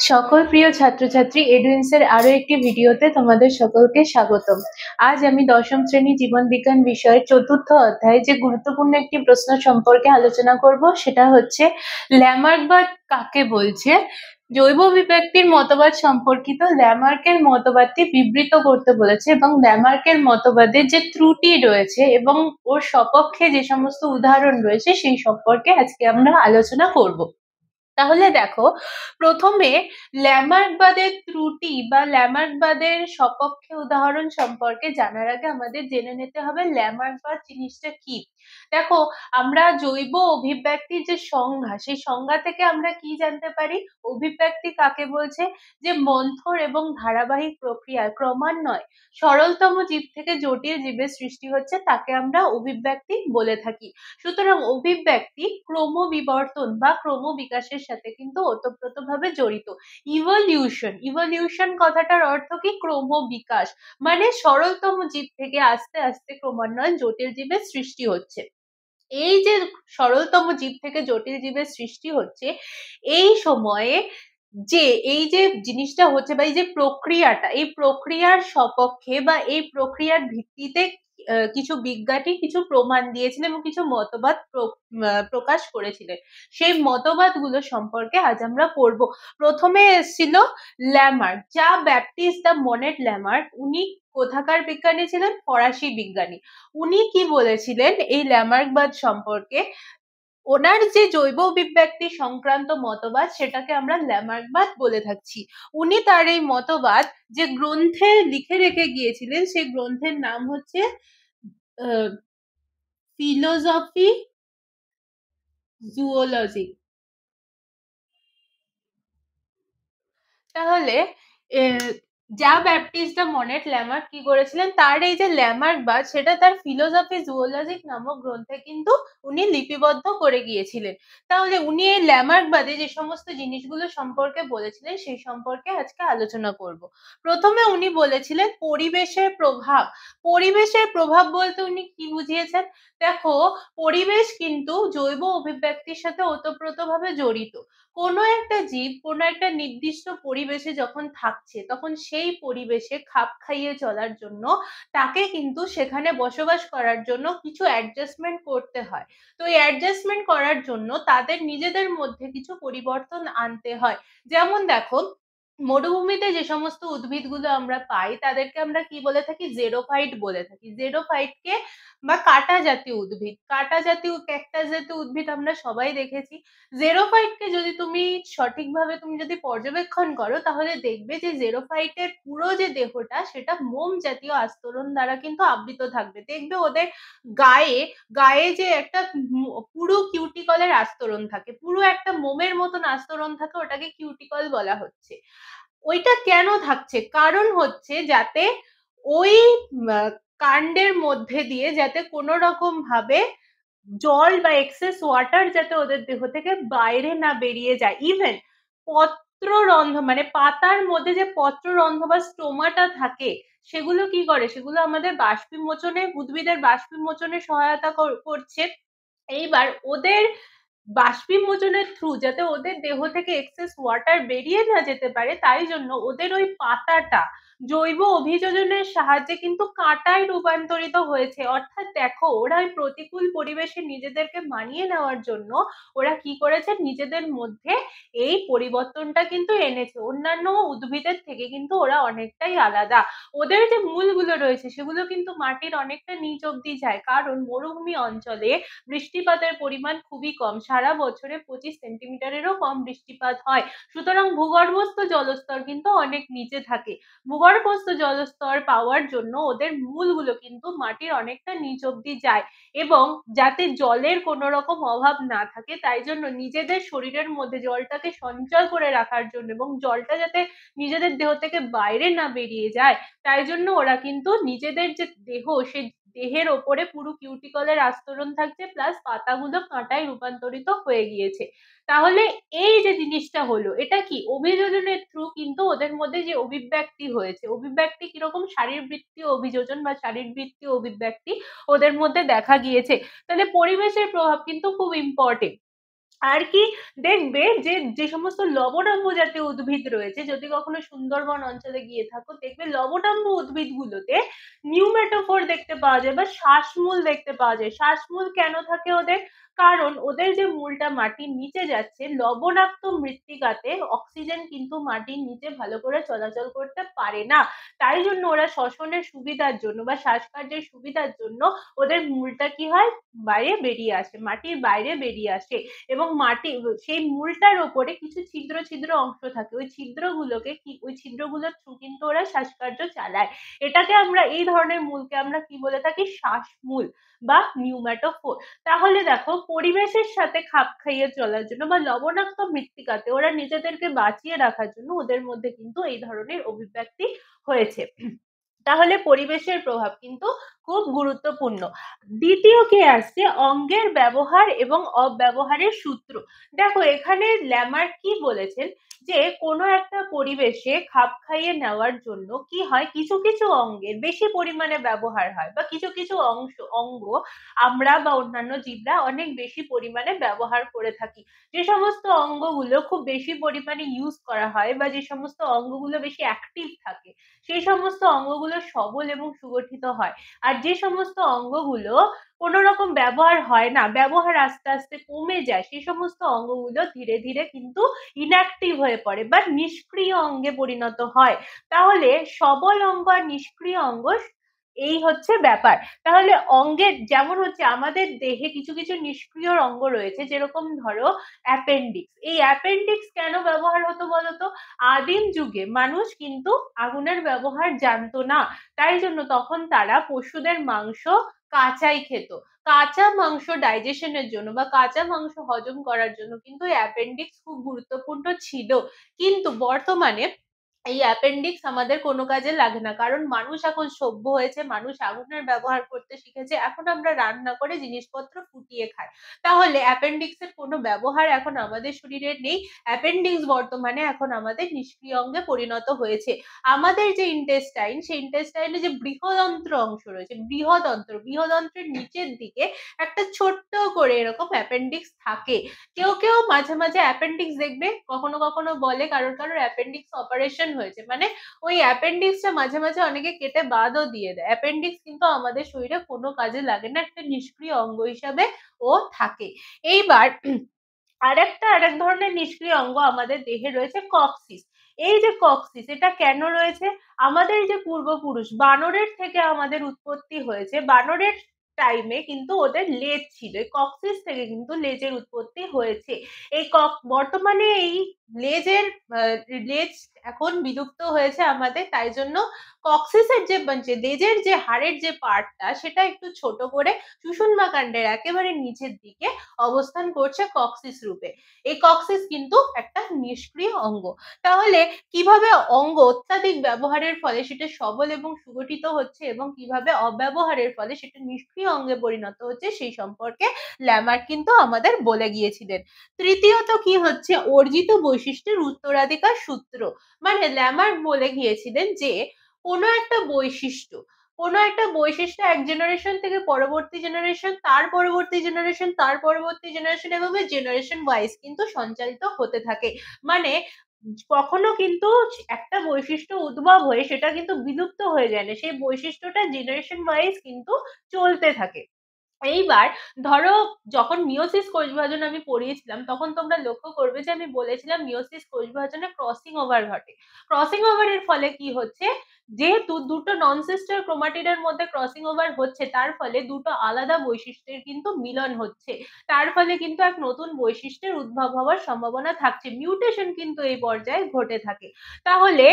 সকল প্রিয় ছাত্রছাত্রী এডুইন্সের আরো একটি ভিডিওতে তোমাদের সকলকে স্বাগতম। আজ আমি দশম শ্রেণী জীবন বিজ্ঞান বিষয়ের চতুর্থ অধ্যায়ে যে গুরুত্বপূর্ণ একটি প্রশ্ন সম্পর্কে আলোচনা করব, সেটা হচ্ছে ল্যামার্কবাদ কাকে বলছে। জৈব অভিব্যক্তির মতবাদ সম্পর্কিত ল্যামার্কের মতবাদটি বিবৃত করতে বলেছে এবং ল্যামার্কের মতবাদের যে ত্রুটি রয়েছে এবং ওর সপক্ষে যে সমস্ত উদাহরণ রয়েছে সেই সম্পর্কে আজকে আমরা আলোচনা করব। তাহলে দেখো, প্রথমে ল্যামার্কবাদের ত্রুটি বা ল্যামার্কবাদের সপক্ষে উদাহরণ সম্পর্কে জানার আগে আমাদের জেনে নিতে হবে ল্যামার্কবাদ জিনিসটা কি। দেখো, আমরা জৈব অভিব্যক্তির যে সংজ্ঞা, সেই সংজ্ঞা থেকে আমরা কি জানতে পারি? অভিব্যক্তি কাকে বলছে? যে মন্থর এবং ধারাবাহিক প্রক্রিয়ায় ক্রমান্বয়ে সরলতম জীব থেকে জটিল জীবের সৃষ্টি হচ্ছে, তাকে আমরা অভিব্যক্তি বলে থাকি। সুতরাং অভিব্যক্তি ক্রমবিবর্তন বা ক্রমবিকাশের সাথে কিন্তু ওতপ্রোতভাবে জড়িত। ইভলিউশন কথাটার অর্থ কি? ক্রমবিকাশ, মানে সরলতম জীব থেকে আস্তে আস্তে ক্রমান্বয়ে জটিল জীবের সৃষ্টি হচ্ছে। এই যে সরলতম জীব থেকে জটিল জীবের সৃষ্টি হচ্ছে, এই সময়ে যে এই যে জিনিসটা হচ্ছে বা এই যে প্রক্রিয়াটা, এই প্রক্রিয়ার সপক্ষে বা এই প্রক্রিয়ার ভিত্তিতে কিছু বিজ্ঞানী কিছু প্রমাণ দিয়েছিলেন এবং কিছু মতবাদ প্রকাশ করেছিলেন। সেই মতবাদগুলো সম্পর্কে আজ আমরা পড়বো। প্রথমে এসেছিল ল্যামার্ক, যা ব্যাপটিস্ট দ্য মনেট ল্যামার্ক। উনি কোথাকার বিজ্ঞানী ছিলেন? ফরাসি বিজ্ঞানী। উনি কি বলেছিলেন এই ল্যামার্কবাদ সম্পর্কে? ওনার যে জৈব অভিব্যক্তি সংক্রান্ত মতবাদ, সেটাকে আমরা ল্যামার্কবাদ বলে থাকছি। উনি তার এই মতবাদ যে গ্রন্থে লিখে রেখে গিয়েছিলেন, সেই গ্রন্থের নাম হচ্ছে ফিলোসফি জুওলজি। তাহলে যা ব্যাপটিস্ট দ্য মনেট ল্যামার্ক কি করেছিলেন? তার এই যে ল্যামার্কবাদ, সেটা তার ফিলোসফি জুওলজিক নামক গ্রন্থে কিন্তু উনি লিপিবদ্ধ করে গিয়েছিলেন। তাহলে উনি এই ল্যামার্কবাদে যে সমস্ত জিনিসগুলো সম্পর্কে বলেছিলেন, সেই সম্পর্কে আজকে আলোচনা করব। প্রথমে উনি বলেছিলেন পরিবেশের প্রভাব। পরিবেশের প্রভাব বলতে উনি কি বুঝিয়েছেন? দেখো, পরিবেশ কিন্তু জৈব অভিব্যক্তির সাথে ওতপ্রোতভাবে জড়িত। কোনো একটা জীব কোনো একটা নির্দিষ্ট পরিবেশে যখন থাকছে, তখন সেই পরিবেশে খাপ খাইয়ে চলার জন্য তাকে কিন্তু সেখানে বসবাস করার জন্য কিছু অ্যাডজাস্টমেন্ট করতে হয়। তো এই অ্যাডজাস্টমেন্ট করার জন্য তাদের নিজেদের মধ্যে কিছু পরিবর্তন আনতে হয়। যেমন দেখো, মরুভূমিতে যে সমস্ত উদ্ভিদগুলো আমরা পাই, তাদেরকে আমরা কি বলে থাকি? জেরোফাইট বলে থাকি। জেরোফাইটকে বা কাঁটা জাতীয় উদ্ভিদ, কাঁটা জাতীয় ক্যাকটাস জাতীয় উদ্ভিদ আমরা সবাই দেখেছি। জেরোফাইটকে যদি তুমি সঠিকভাবে তুমি যদি পর্যবেক্ষণ করো, তাহলে দেখবে যে জেরোফাইটের পুরো যে দেহটা, সেটা মোম জাতীয় আস্তরণ দ্বারা কিন্তু আবৃত থাকবে। দেখবে ওদের গায়ে গায়ে যে একটা পুরো কিউটিকলের আস্তরণ থাকে, পুরো একটা মোমের মতন আস্তরণ থাকে, ওটাকে কিউটিকল বলা হচ্ছে। ওইটা কেন থাকছে? কারণ হচ্ছে যাতে ওই কাণ্ডের মধ্যে দিয়ে যাতে কোনো রকম ভাবে জল বা এক্সেস ওয়াটার যাতে ওদের দেহ থেকে বাইরে না বেরিয়ে যায়। ইভেন পত্ররন্ধ্র, মানে পাতার মধ্যে যে পত্ররন্ধ্র বা স্টোমাটা থাকে, সেগুলো কি করে? সেগুলো আমাদের বাষ্পীমোচনে, উদ্ভিদের বাষ্পীমোচনে সহায়তা করছে। এইবার ওদের বাষ্পীমোচনের থ্রু যাতে ওদের দেহ থেকে এক্সেস ওয়াটার বেরিয়ে না যেতে পারে, তাই জন্য ওদের ওই পাতাটা জৈব অভিযোজনের সাহায্যে কিন্তু কাঁটায় রূপান্তরিত হয়েছে। অর্থাৎ দেখো, ওরা ওই প্রতিকূল পরিবেশে নিজেদেরকে মানিয়ে নেওয়ার জন্য ওরা কি করেছে? নিজেদের মধ্যে এই পরিবর্তনটা কিন্তু এনেছে। অন্যান্য উদ্ভিদের থেকে কিন্তু ওরা অনেকটাই আলাদা। ওদের যে মূলগুলো রয়েছে, সেগুলো কিন্তু মাটির অনেকটা নিচ অব্দি যায়, কারণ মরুভূমি অঞ্চলে বৃষ্টিপাতের পরিমাণ খুবই কম। সারা বছরে 25 সেন্টিমিটারেরও কম বৃষ্টিপাত হয়। সুতরাং ভূগর্ভস্থ জলস্তর কিন্তু অনেক নিচে থাকে। ভূগর্ভস্থ জলস্তর পাওয়ার জন্য ওদের মূলগুলো কিন্তু মাটির অনেকটা নিচ অব্দি যায়, এবং যাতে জলের কোনো রকম অভাব না থাকে, তাই জন্য নিজেদের শরীরের মধ্যে জলটাকে সঞ্চয় করে রাখার জন্য এবং জলটা যাতে নিজেদের দেহ থেকে বাইরে না বেরিয়ে যায়, তাই জন্য ওরা কিন্তু নিজেদের যে দেহ, সেই দেহের ওপরে পুরো কিউটিকলের আস্তরণ থাকছে, প্লাস পাতাগুলো কাঁটায় রূপান্তরিত হয়ে গিয়েছে। তাহলে এই যে জিনিসটা হলো, এটা কি? অভিযোজনের থ্রু কিন্তু ওদের মধ্যে যে অভিব্যক্তি হয়েছে, অভিব্যক্তি কিরকম? শারীরবৃত্তীয় অভিযোজন বা শারীরবৃত্তীয় অভিব্যক্তি ওদের মধ্যে দেখা গিয়েছে। তাহলে পরিবেশের প্রভাব কিন্তু খুব ইম্পর্টেন্ট। আর কি দেখবে যে যে সমস্ত লবণাম্ব জাতীয় উদ্ভিদ রয়েছে, যদি কখনো সুন্দরবন অঞ্চলে গিয়ে থাকো দেখবে লবণাম্ব উদ্ভিদ গুলোতে নিউমেটোফোর দেখতে পাওয়া যায় বা শ্বাসমূল দেখতে পাওয়া যায়। শ্বাসমূল কেন থাকে ওদের? কারণ ওদের যে মূলটা মাটির নিচে যাচ্ছে, লবণাক্ত মৃত্তিকাতে অক্সিজেন কিন্তু মাটির নিচে ভালো করে চলাচল করতে পারে না। তাই জন্য ওরা শ্বসনের সুবিধার জন্য বা শ্বাসকার্যের সুবিধার জন্য ওদের মূলটা কি হয়, বাইরে বেরিয়ে আসে, মাটির বাইরে বেরিয়ে আসে। এবং মাটি সেই মূলটার ওপরে কিছু ছিদ্র ছিদ্র অংশ থাকে, ওই ছিদ্রগুলোকে কি ওই ছিদ্রগুলোর থ্রু কিন্তু ওরা শ্বাসকার্য চালায়। এটাকে আমরা এই ধরনের মূলকে আমরা কি বলে থাকি, শ্বাসমূল বা নিউম্যাটোফোর। তাহলে দেখো পরিবেশের সাথে খাপ খাইয়ে চলার জন্য বা লবণাক্ত মৃত্তিকাতে ওরা নিজেদেরকে বাঁচিয়ে রাখার জন্য ওদের মধ্যে কিন্তু এই ধরনের অভিব্যক্তি হয়েছে। তাহলে পরিবেশের প্রভাব কিন্তু খুব গুরুত্বপূর্ণ। দ্বিতীয় কে আসছে অঙ্গের ব্যবহার এবং অব্যবহারের সূত্র। দেখো এখানে ল্যামার কি বলেছেন, যে কোনো একটা পরিবেশে খাপ খাইয়ে নেওয়ার জন্য কি হয়, কিছু কিছু অঙ্গের বেশি পরিমাণে ব্যবহার হয় বা কিছু কিছু অঙ্গ আমরা বা অন্যান্য জীবরা অনেক বেশি পরিমাণে ব্যবহার করে থাকি। যে সমস্ত অঙ্গগুলো খুব বেশি পরিমাণে ইউজ করা হয় বা যে সমস্ত অঙ্গগুলো বেশি অ্যাক্টিভ থাকে, সেই সমস্ত অঙ্গগুলো সবল এবং সুগঠিত হয়। আর যে সমস্ত অঙ্গগুলো কোনো রকম ব্যবহার হয় না, ব্যবহার আস্তে আস্তে কমে যায়, সেই সমস্ত অঙ্গগুলো ধীরে ধীরে কিন্তু ইনঅ্যাক্টিভ হয়ে পড়ে বা নিষ্ক্রিয় অঙ্গে পরিণত হয়। তাহলে সবল অঙ্গ আর নিষ্ক্রিয় অঙ্গ, এই হচ্ছে ব্যাপার। তাহলে অঙ্গের যেমন হচ্ছে আমাদের দেহে কিছু কিছু নিষ্ক্রিয় অঙ্গ রয়েছে, যেরকম ধরো অ্যাপেন্ডিক্স। এই অ্যাপেন্ডিক্স কেন ব্যবহার হতো বলতো? আদিম যুগে মানুষ কিন্তু আগুনের ব্যবহার জানতো না, তাই জন্য তখন তারা পশুদের মাংস কাঁচাই খেত। কাঁচা মাংস ডাইজেশনের জন্য বা কাঁচা মাংস হজম করার জন্য কিন্তু অ্যাপেন্ডিক্স খুব গুরুত্বপূর্ণ ছিল। কিন্তু বর্তমানে এই অ্যাপেন্ডিক্স আমাদের কোনো কাজে লাগে না, কারণ মানুষ এখন সভ্য হয়েছে, মানুষ আগুনের ব্যবহার করতে শিখেছে, এখন আমরা রান্না করে জিনিসপত্র ফুটিয়ে খাই। তাহলে অ্যাপেন্ডিক্স এর কোনো ব্যবহার এখন আমাদের শরীরে নেই। অ্যাপেন্ডিক্স বর্তমানে এখন আমাদের নিষ্ক্রিয় অঙ্গে পরিণত হয়েছে। আমাদের যে ইন্টেস্টাইন, সেই ইন্টেস্টাইনে যে বৃহদন্ত্র অংশ রয়েছে, বৃহদন্ত্রের নিচের দিকে একটা ছোট্ট করে এরকম অ্যাপেন্ডিক্স থাকে। কেউ কেউ মাঝে মাঝে অ্যাপেন্ডিক্স দেখবে কখনো কখনো বলে কারোর কারোর অ্যাপেন্ডিক্স অপারেশন হয়েছে, মানে ওই অ্যাপেন্ডিক্সটা মাঝে মাঝে অনেকে কেটে বাদও দিয়ে দেয়। অ্যাপেন্ডিক্স কিন্তু আমাদের শরীরে কোনো কাজে লাগে না, একটা নিষ্ক্রিয় অঙ্গ হিসাবে ও থাকে। এইবার আরেক ধরনের নিষ্ক্রিয় অঙ্গ আমাদের দেহে রয়েছে, কক্সিস। এই যে কক্সিস, এটা কেন রয়েছে? আমাদের যে পূর্বপুরুষ বানরের থেকে আমাদের উৎপত্তি হয়েছে, বানরের টাইমে কিন্তু ওদের লেজ ছিল, এই কক্সিস থেকে কিন্তু লেজের উৎপত্তি হয়েছে। এই বর্তমানে এই লেজের লেজ এখন বিলুপ্ত হয়েছে আমাদের, তাই জন্য কক্সিসের যে লেজের যে হাড়ের যে পার্টটা, সেটা একটু ছোট করে সুষুম্না কাণ্ডের একেবারে নিচের দিকে অবস্থান করছে কক্সিস রূপে। এই কক্সিস কিন্তু একটা নিষ্ক্রিয় অঙ্গ। তাহলে কিভাবে অঙ্গ অত্যাধিক ব্যবহারের ফলে সেটা সবল এবং সুগঠিত হচ্ছে এবং কিভাবে অব্যবহারের ফলে সেটা নিষ্ক্রিয় অঙ্গে পরিণত হচ্ছে, সেই সম্পর্কে ল্যামার্ক কিন্তু আমাদের বলে গিয়েছিলেন। তৃতীয়ত কি হচ্ছে, অর্জিত বৈশিষ্ট্যের উত্তরাধিকার সূত্র। মানে ল্যামার্ক বলে গিয়েছিলেন যে কোনো একটা বৈশিষ্ট্য এক জেনারেশন থেকে পরবর্তী জেনারেশন, তার পরবর্তী জেনারেশন, তার পরবর্তী জেনারেশন, এভাবে জেনারেশন ওয়াইজ কিন্তু সঞ্চালিত হতে থাকে। মানে কখনো কিন্তু একটা বৈশিষ্ট্য উদ্ভব হয়ে সেটা কিন্তু বিলুপ্ত হয়ে যায় না, সেই বৈশিষ্ট্যটা জেনারেশন ওয়াইজ কিন্তু চলতে থাকে। এইবার ধরো যখন মিওসিস কোষ বিভাজন আমি পড়িয়েছিলাম, তখন তোমরা লক্ষ্য করবে যে আমি বলেছিলাম মিওসিস কোষ বিভাজনে ক্রসিং ওভার ঘটে। ক্রসিং ওভারের ফলে কি হচ্ছে, যেহেতু দুটো নন সিস্টার ক্রোমাটিডের মধ্যে ক্রসিং ওভার হচ্ছে, তার ফলে দুটো আলাদা বৈশিষ্ট্যের কিন্তু মিলন হচ্ছে, তার ফলে কিন্তু এক নতুন বৈশিষ্ট্যের উদ্ভব হওয়ার সম্ভাবনা থাকছে, মিউটেশন কিন্তু এই পর্যায়ে ঘটে থাকে। তাহলে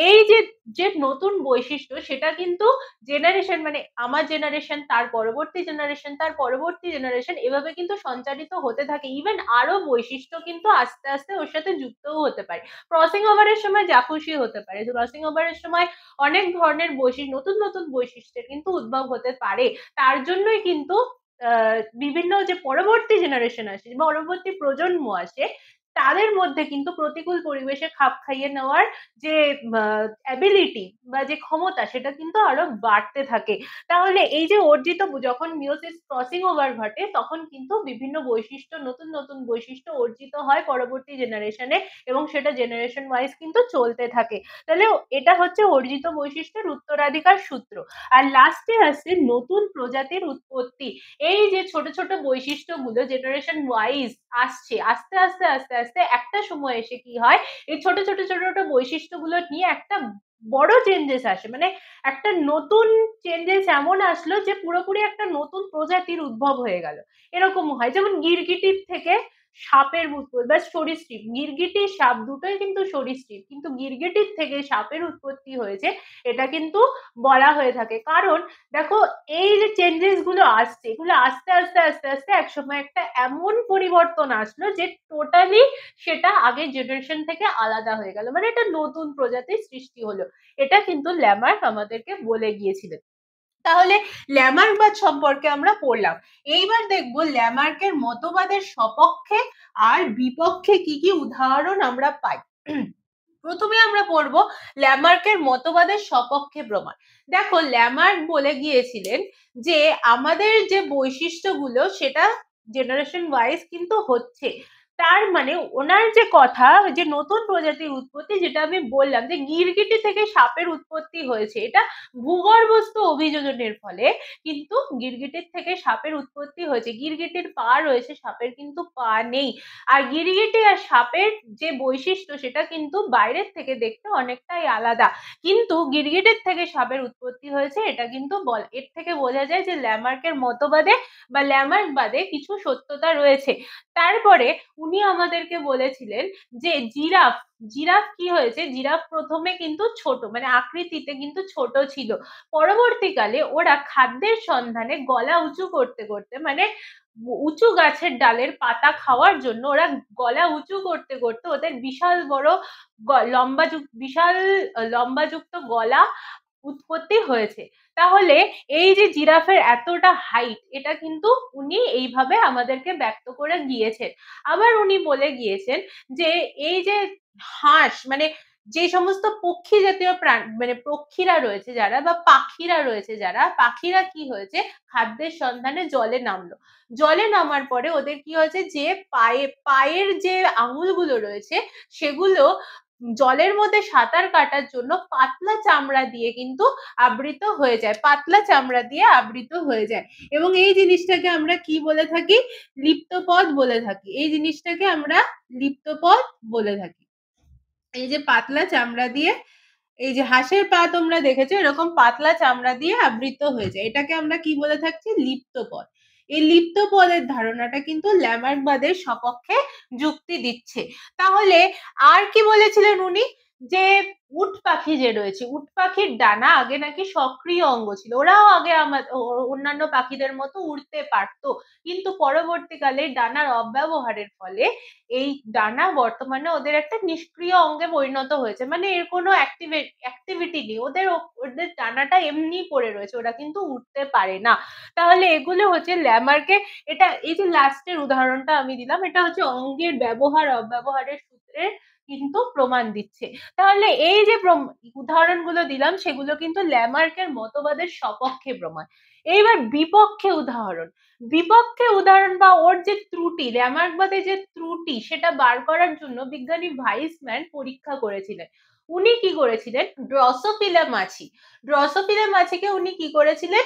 এই যে যে নতুন বৈশিষ্ট্য, সেটা কিন্তু জেনারেশন, মানে আমার জেনারেশন, তার পরবর্তী জেনারেশন, তার পরবর্তী জেনারেশন, এভাবে কিন্তু সঞ্চালিত হতে থাকে। ইভেন আরো বৈশিষ্ট্য কিন্তু আস্তে আস্তে ওর সাথে যুক্তও হতে পারে। ক্রসিং ওভারের সময় যা খুশি হতে পারে, ক্রসিং ওভারের সময় অনেক ধরনের বৈশিষ্ট্য, নতুন নতুন বৈশিষ্ট্যের কিন্তু উদ্ভব হতে পারে। তার জন্যই কিন্তু বিভিন্ন যে পরবর্তী জেনারেশন আসে, পরবর্তী প্রজন্ম আসে, তাদের মধ্যে কিন্তু প্রতিকূল পরিবেশে খাপ খাইয়ে নেওয়ার যে অ্যাবিলিটি বা যে ক্ষমতা সেটা কিন্তু আরো বাড়তে থাকে। তাহলে এই যে অর্জিত যখন মিওসিস ক্রসিং ওভার ঘটে তখন কিন্তু বিভিন্ন বৈশিষ্ট্য, নতুন নতুন বৈশিষ্ট্য অর্জিত হয় পরবর্তী জেনারেশনে, এবং সেটা জেনারেশন ওয়াইজ কিন্তু চলতে থাকে। তাহলে এটা হচ্ছে অর্জিত বৈশিষ্ট্যের উত্তরাধিকার সূত্র। আর লাস্টে আসছে নতুন প্রজাতির উৎপত্তি। এই যে ছোট ছোট বৈশিষ্ট্যগুলো জেনারেশন ওয়াইজ আসছে, আস্তে আস্তে আস্তে আস্তে একটা সময় এসে কি হয়, এই ছোট ছোট ছোট ছোট বৈশিষ্ট্যগুলো নিয়ে একটা বড় চেঞ্জেস আসে, মানে একটা নতুন চেঞ্জেস এমন আসলো যে পুরোপুরি একটা নতুন প্রজাতির উদ্ভব হয়ে গেল। এরকম হয়, যেমন গিরগিটির থেকে সাপের উৎপত্তি বা সরীসৃপ, গিরগিটি সাপ দুটোই কিন্তু সরীসৃপ, কিন্তু গিরগিটির থেকে সাপের উৎপত্তি হয়েছে এটা কিন্তু বলা হয়ে থাকে। কারণ দেখো, এই যে চেঞ্জেস গুলো আসছে, এগুলো আস্তে আস্তে আস্তে আস্তে একসময় একটা এমন পরিবর্তন আসলো যে টোটালি সেটা আগের জেনারেশন থেকে আলাদা হয়ে গেল, মানে একটা নতুন প্রজাতির সৃষ্টি হলো। এটা কিন্তু ল্যামার্ক আমাদেরকে বলে গিয়েছিলেন। তাহলে ল্যামার্কবাদ সম্পর্কে আমরা পড়লাম। এইবার দেখবো ল্যামার্কের মতবাদের সপক্ষে আর বিপক্ষে কি কি উদাহরণ আমরা পাই। প্রথমে আমরা পড়বো ল্যামার্কের মতবাদের সপক্ষে প্রমাণ। দেখো, ল্যামার্ক বলে গিয়েছিলেন যে আমাদের যে বৈশিষ্ট্যগুলো সেটা জেনারেশন ওয়াইজ কিন্তু হচ্ছে। তার মানে ওনার যে কথা, যে নতুন প্রজাতির উৎপত্তি, যেটা আমি বললাম যে গিরগিটি থেকে সাপের উৎপত্তি হয়েছে, এটা ভূগর্ভস্থ অভিযোজনের ফলে কিন্তু গিরগিটির থেকে সাপের উৎপত্তি হয়েছে। গিরগিটির পা রয়েছে, সাপের কিন্তু পা নেই। আর গিরগিটি আর সাপের যে বৈশিষ্ট্য সেটা কিন্তু বাইরের থেকে দেখতে অনেকটাই আলাদা, কিন্তু গিরগিটির থেকে সাপের উৎপত্তি হয়েছে এটা কিন্তু এর থেকে বোঝা যায় যে ল্যামার্কের মতবাদে বা ল্যামার্কবাদে কিছু সত্যতা রয়েছে। তারপরে উনি আমাদেরকে বলেছিলেন যে জিরাফ, জিরাফ কি হয়েছে, জিরাফ প্রথমে কিন্তু ছোট, মানে আকৃতিতে কিন্তু ছোট ছিল, পরবর্তীকালে ওরা খাদ্যের সন্ধানে গলা উঁচু করতে করতে, মানে উঁচু গাছের ডালের পাতা খাওয়ার জন্য ওরা গলা উঁচু করতে করতে ওদের বিশাল বড় বিশাল লম্বাযুক্ত গলা উৎপত্তি হয়েছে। তাহলে এই যে জিরাফের এতটা হাইট, এটা কিন্তু উনি এইভাবে আমাদেরকে ব্যক্ত করে গিয়েছেন। আবার উনি বলে গিয়েছেন যে এই যে হাঁস, মানে যে সমস্ত পক্ষী জাতীয় প্রাণ, মানে পক্ষীরা রয়েছে যারা বা পাখিরা রয়েছে যারা, পাখিরা কি হয়েছে, খাদ্যের সন্ধানে জলে নামলো। জলে নামার পরে ওদের কি হয়েছে, যে পায়ের যে আঙুলগুলো রয়েছে সেগুলো জলের মধ্যে সাঁতার কাটার জন্য পাতলা চামড়া দিয়ে কিন্তু আবৃত হয়ে যায়, পাতলা চামড়া দিয়ে আবৃত হয়ে যায়। এবং এই জিনিসটাকে আমরা কি বলে থাকি, লিপ্তপদ বলে থাকি। এই জিনিসটাকে আমরা লিপ্তপদ বলে থাকি। এই যে পাতলা চামড়া দিয়ে, এই যে হাঁসের পা তোমরা দেখেছো এরকম পাতলা চামড়া দিয়ে আবৃত হয়ে যায়, এটাকে আমরা কি বলে থাকছি, লিপ্তপদ। এই লিপ্তপদের ধারণাটা কিন্তু ল্যামার্কবাদের সপক্ষে যুক্তি দিচ্ছে। তাহলে আর কি বলেছিলেন উনি, যে উট পাখি যে রয়েছে, উট পাখির ডানা আগে নাকি সক্রিয় অঙ্গ ছিল, ওরাও আগে অন্যান্য পাখিদের মতো উড়তে পারতো, কিন্তু পরবর্তীকালে ডানার অব্যবহারের ফলে এই ডানা বর্তমানে ওদের একটা নিষ্ক্রিয় অঙ্গে পরিণত হয়েছে, মানে এর কোনো অ্যাক্টিভিটি নেই, ওদের ওদের ডানাটা এমনি পড়ে রয়েছে, ওরা কিন্তু উঠতে পারে না। তাহলে এগুলো হচ্ছে ল্যামার্কে, এটা এই যে লাস্টের উদাহরণটা আমি দিলাম, এটা হচ্ছে অঙ্গের ব্যবহার অব্যবহারের সূত্রের কিন্তু প্রমাণ দিচ্ছে। তাহলে এই যে উদাহরণগুলো দিলাম সেগুলো কিন্তু ল্যামার্কের মতবাদের সপক্ষে প্রমাণ। এইবার বিপক্ষে উদাহরণ, বিপক্ষে উদাহরণ বা ওর যে ত্রুটি, ল্যামার্কবাদে যে ত্রুটি সেটা বার করার জন্য বিজ্ঞানী ভাইসম্যান পরীক্ষা করেছিলেন। উনি কি করেছিলেন, ড্রসোফিলা মাছি, ড্রসোফিলা মাছিকে উনি কি করেছিলেন,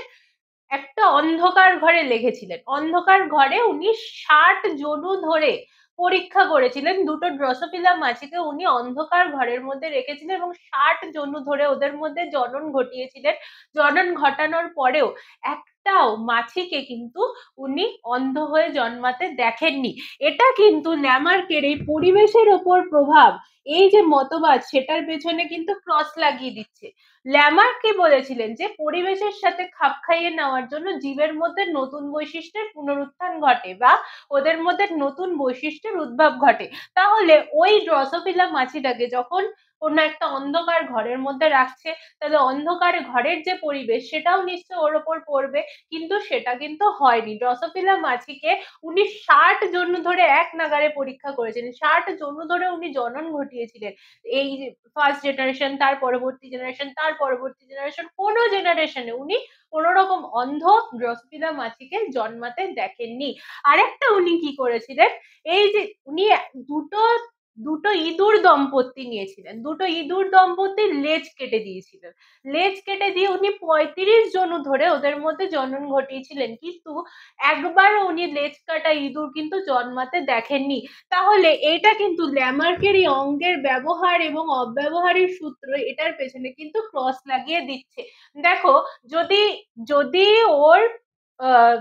একটা অন্ধকার ঘরে রেখেছিলেন। অন্ধকার ঘরে উনি 60 জনু ধরে পরীক্ষা করেছিলেন। দুটো ড্রসোফিলা মাছিকে উনি অন্ধকার ঘরের মধ্যে রেখেছিলেন এবং 60 জনু ধরে ওদের মধ্যে জনন ঘটিয়েছিলেন। জনন ঘটানোর পরেও একটাও মাছিকে কিন্তু উনি অন্ধ হয়ে জন্মাতে দেখেননি। এটা কিন্তু ল্যামার্কের এই পরিবেশের ওপর প্রভাব, এই যে মতবাদ সেটার পেছনে কিন্তু ক্রস লাগিয়ে দিচ্ছে। ল্যামার্ক কি বলেছিলেন, যে পরিবেশের সাথে খাপ খাইয়ে নেওয়ার জন্য জীবের মধ্যে নতুন বৈশিষ্ট্যের পুনরুত্থান ঘটে বা ওদের মধ্যে নতুন বৈশিষ্ট্যের উদ্ভব ঘটে। তাহলে ওই ড্রসোফিলা মাছিটাকে যখন কোনো একটা অন্ধকার ঘরের মধ্যে রাখছে, তাহলে অন্ধকার ঘরের যে পরিবেশ সেটাও নিশ্চয় ওর ওপর পড়বে। কিন্তু সেটা কিন্তু হয়নি। ড্রসোফিলা মাছিকে উনি 60 জন ধরে এক নাগাড়ে পরীক্ষা করেছিলেন, 60 জন ধরে উনি জনন ঘটিয়েছিলেন। এই ফার্স্ট জেনারেশন, তার পরবর্তী জেনারেশন, তার পরবর্তী জেনারেশন, কোনো জেনারেশনে উনি কোন রকম অন্ধ ড্রসোফিলা মাছিকে জন্মাতে দেখেননি। আরেকটা উনি কি করেছিলেন, এই যে উনি দুটো দুটো ইঁদুর দম্পতি নিয়েছিলেন, দুটো ইঁদুর দম্পতির লেজ কেটে দিয়েছিলেন। লেজ কেটে দিয়ে উনি 35 জন ধরে ওদের মধ্যে জনন ঘটিয়েছিলেন, কিন্তু একবারও উনি লেজ কাটা ইঁদুর কিন্তু জন্মাতে দেখেননি। তাহলে এটা কিন্তু ল্যামার্কের এই অঙ্গের ব্যবহার এবং অব্যবহারের সূত্র, এটার পেছনে কিন্তু ক্রস লাগিয়ে দিচ্ছে। দেখো, যদি যদি ওর আহ,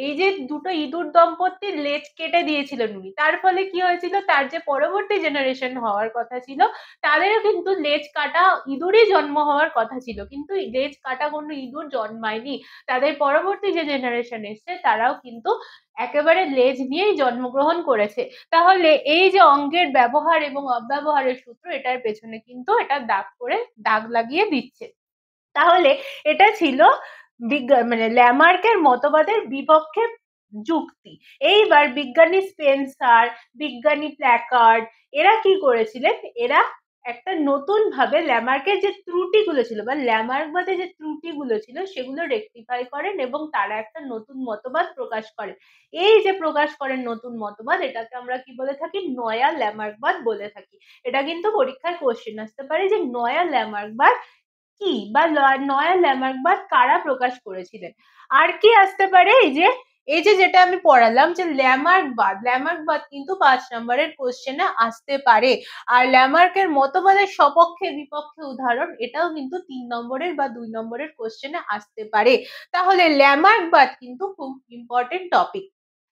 এই যে দুটো ইঁদুর দম্পতির লেজ কেটে দিয়েছিলেন উনি, তার ফলে কি হয়েছিল, তার যে পরবর্তী জেনারেশন হওয়ার কথা ছিল তাদেরও কিন্তু লেজ কাটা ইঁদুরই জন্ম হওয়ার কথা ছিল, কিন্তু লেজ কাটা কোনো ইঁদুর জন্মায়নি। তাদের পরবর্তী যে জেনারেশন এসছে তারাও কিন্তু একেবারে লেজ নিয়েই জন্মগ্রহণ করেছে। তাহলে এই যে অঙ্গের ব্যবহার এবং অব্যবহারের সূত্র, এটার পেছনে কিন্তু এটা দাগ লাগিয়ে দিচ্ছে। তাহলে এটা ছিল বিজ্ঞান মানে ল্যামার্কের মতবাদের বিপক্ষে যুক্তি। এইবার বিজ্ঞানী স্পেন্সার, বিজ্ঞানী প্ল্যাকার্ড, এরা কি করেছিলেন, এরা একটা নতুন ভাবে ল্যামার্কের যে ত্রুটিগুলো ছিল বা ল্যামার্কবাদে যে ত্রুটিগুলো ছিল সেগুলো রেকটিফাই করেন এবং তারা একটা নতুন মতবাদ প্রকাশ করেন। এই যে প্রকাশ করেন নতুন মতবাদ, এটাকে আমরা কি বলে থাকি, নয়া ল্যামার্কবাদ বলে থাকি। এটা কিন্তু পরীক্ষায় কোশ্চেন আসতে পারে যে নয়া ল্যামার্কবাদ কি, বা নয়া ল্যামার্কবাদ কারা প্রকাশ করেছিলেন। আর কি আসতে পারে, এই যে যেটা আমি পড়ালাম যে ল্যামার্কবাদ কিন্তু 5 নম্বরের কোশ্চেনে আসতে পারে। আর ল্যামার্কের মতবাদের সপক্ষে বিপক্ষে উদাহরণ, এটাও কিন্তু 3 নম্বরের বা 2 নম্বরের কোশ্চেনে আসতে পারে। তাহলে ল্যামার্কবাদ কিন্তু খুব ইম্পর্টেন্ট টপিক।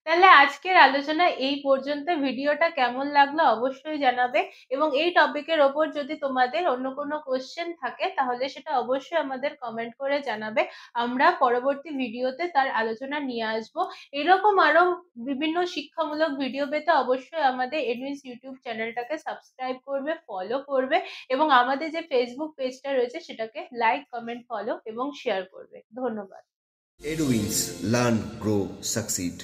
তাহলে আজকের আলোচনা এই পর্যন্ত। ভিডিওটা কেমন লাগলো অবশ্যই জানাবে, এবং এই টপিকের ওপর যদি তোমাদের অন্য কোনো কোশ্চেন থাকে তাহলে সেটা অবশ্যই আমাদের কমেন্ট করে জানাবে। আমরা পরবর্তী ভিডিওতে তার আলোচনা নিয়ে আসবো। এরকম আরো বিভিন্ন শিক্ষামূলক ভিডিও পেতে অবশ্যই আমাদের এডুইন্স ইউটিউব চ্যানেলটাকে সাবস্ক্রাইব করবে, ফলো করবে, এবং আমাদের যে ফেসবুক পেজটা রয়েছে সেটাকে লাইক, কমেন্ট, ফলো এবং শেয়ার করবে। ধন্যবাদ। Edwins Learn, Grow, Succeed.